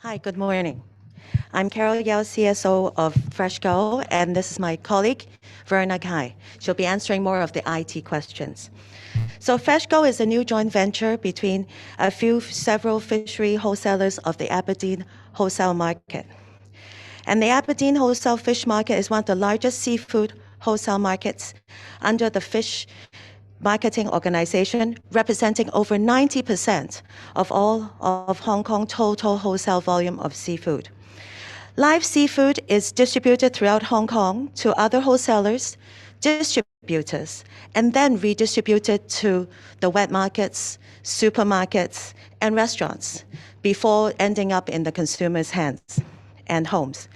Hi, good morning. I'm Carol Yao, CSO of FreshGo, and this is my colleague, Verna Kai. She'll be answering more of the IT questions. So FreshGo is a new joint venture between several fishery wholesalers of the Aberdeen Wholesale Market. And the Aberdeen Wholesale Fish Market is one of the largest seafood wholesale markets under the Fish Marketing Organization, representing over 90% of all of Hong Kong total wholesale volume of seafood. Live seafood is distributed throughout Hong Kong to other wholesalers, distributors, and then redistributed to the wet markets, supermarkets, and restaurants before ending up in the consumer's hands and homes.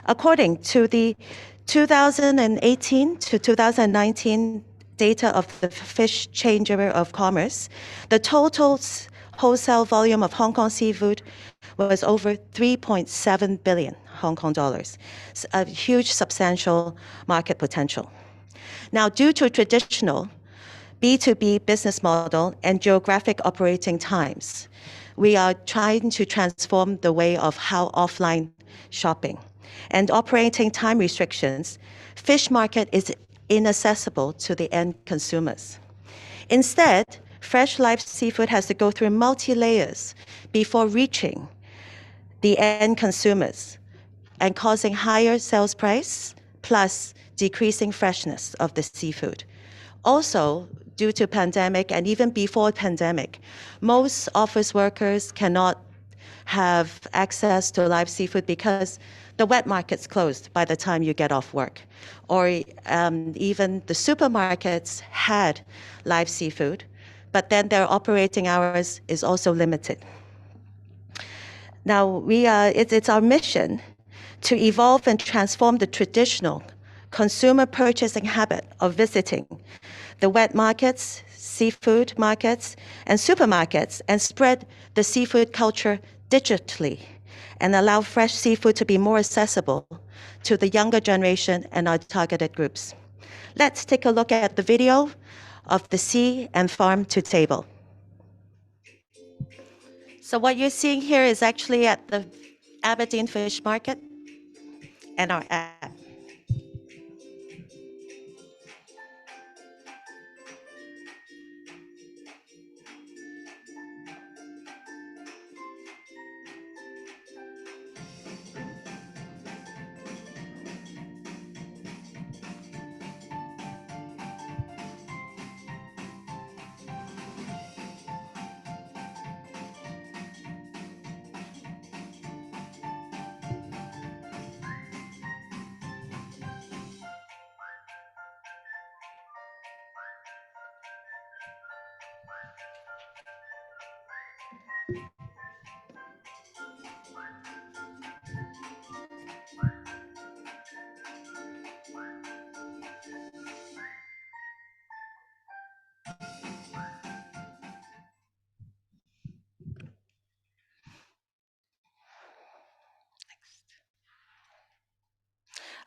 According to the 2018 to 2019 data of the Fish Chamber of Commerce, the total wholesale volume of Hong Kong seafood was over 3.7 billion Hong Kong dollars, a huge substantial market potential. Now, due to traditional B2B business model and geographic operating times, we are trying to transform the way of how offline shopping and operating time restrictions, fish market is inaccessible to the end consumers. Instead, fresh live seafood has to go through multi-layers before reaching the end consumers and causing higher sales price plus decreasing freshness of the seafood. Also, due to pandemic and even before pandemic, most office workers cannot have access to live seafood because the wet market's closed by the time you get off work. Or even the supermarkets had live seafood, but then their operating hours is also limited. Now, it's our mission to evolve and transform the traditional consumer purchasing habit of visiting the wet markets, seafood markets, and supermarkets, and spread the seafood culture digitally and allow fresh seafood to be more accessible to the younger generation and our targeted groups. Let's take a look at the video of the sea and farm to table. So what you're seeing here is actually at the Aberdeen Fish Market and our app.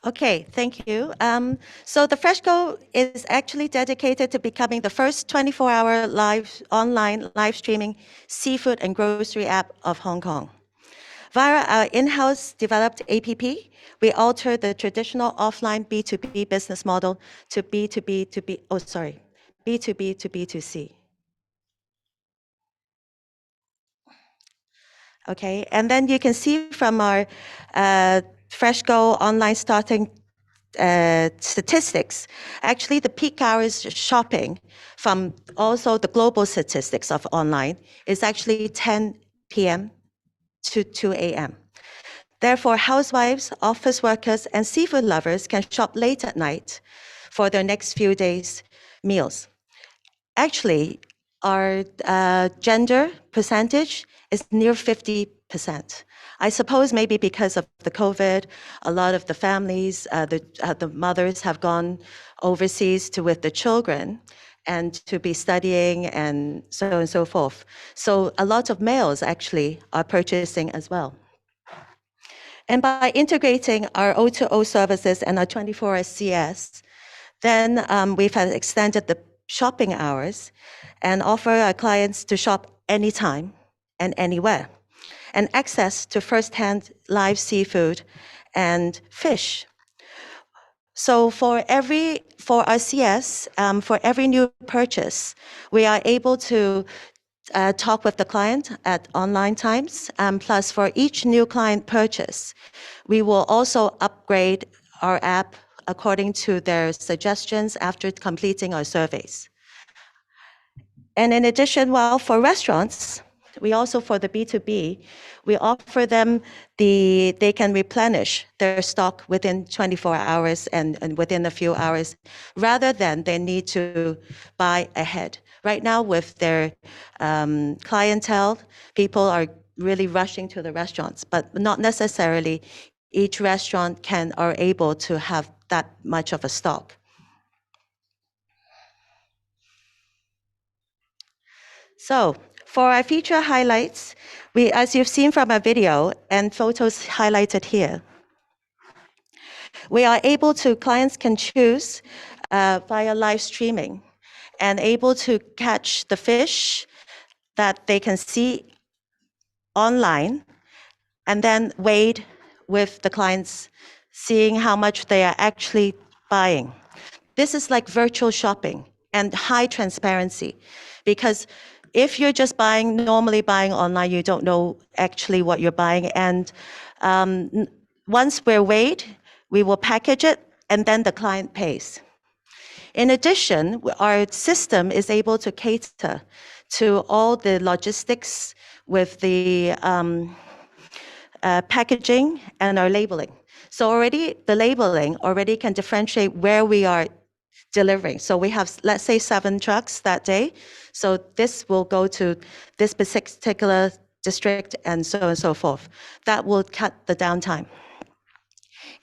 Okay, thank you. So the FreshGo is actually dedicated to becoming the first 24-hour online live streaming seafood and grocery app of Hong Kong. Via our in-house developed app, we alter the traditional offline B2B business model to B2B to B2C. Okay, and then you can see from our FreshGo online starting statistics, actually the peak hours shopping from also the global statistics of online is actually 10 p.m. to 2 a.m. Therefore, housewives, office workers, and seafood lovers can shop late at night for their next few days' meals. Actually, our gender percentage is near 50%. I suppose maybe because of the COVID, a lot of the families, the mothers have gone overseas with the children and to be studying and so on and so forth. So a lot of males actually are purchasing as well. And by integrating our O2O services and our 24-hour CS, then we've extended the shopping hours and offer our clients to shop anytime and anywhere. and access to first-hand live seafood and fish. So for our CS, for every new purchase, we are able to talk with the client at online times. Plus, for each new client purchase, we will also upgrade our app according to their suggestions after completing our surveys. And in addition, well, for restaurants, we also, for the B2B, we offer them they can replenish their stock within 24 hours and within a few hours, rather than they need to buy ahead. Right now, with their clientele, people are really rushing to the restaurants, but not necessarily each restaurant are able to have that much of a stock. So for our feature highlights, as you've seen from our video and photos highlighted here, clients can choose via live streaming and able to catch the fish that they can see online and then weighed with the clients, seeing how much they are actually buying. This is like virtual shopping and high transparency, because if you're just normally buying online, you don't know actually what you're buying. And once we're weighed, we will package it and then the client pays. In addition, our system is able to cater to all the logistics with the packaging and our labeling. So already the labeling already can differentiate where we are delivering. So we have, let's say, 7 trucks that day. So this will go to this particular district and so forth. That will cut the downtime.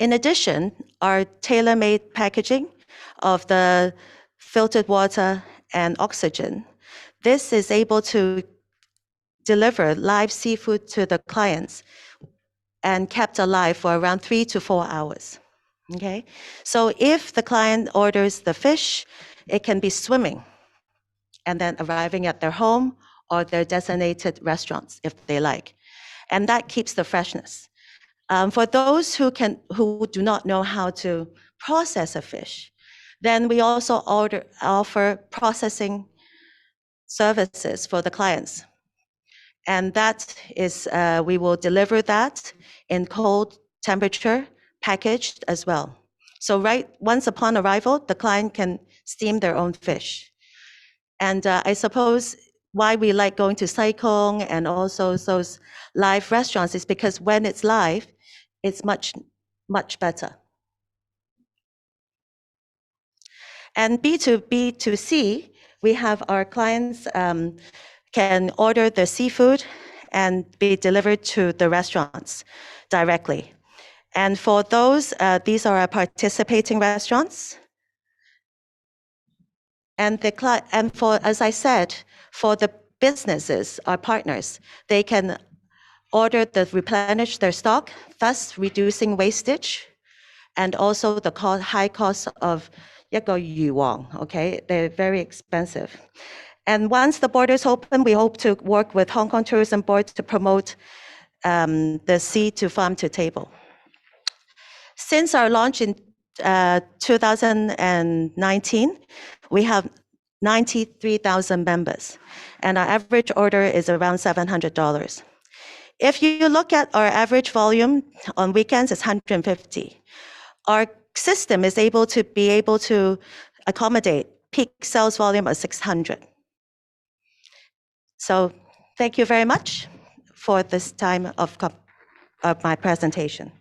In addition, our tailor-made packaging of the filtered water and oxygen, this is able to deliver live seafood to the clients and kept alive for around 3 to 4 hours. Okay, so if the client orders the fish, it can be swimming and then arriving at their home or their designated restaurants if they like. And that keeps the freshness. For those who do not know how to process a fish, then we also offer processing services for the clients. And that is, we will deliver that in cold temperature, packaged as well. So once upon arrival, the client can steam their own fish. And I suppose why we like going to Sai Kung and also those live restaurants is because when it's live, it's much, much better. And B2B2C, we have our clients can order the seafood and be delivered to the restaurants directly. And for those, these are our participating restaurants. And as I said, for the businesses, our partners, they can replenish their stock, thus reducing wastage, and also the high cost of 一個魚王, okay? They're very expensive. And once the borders open, we hope to work with Hong Kong Tourism Board to promote the sea to farm to table. Since our launch in 2019, we have 93,000 members, and our average order is around $700. If you look at our average volume on weekends, it's 150. Our system is able to accommodate peak sales volume of 600. So thank you very much for this time of my presentation.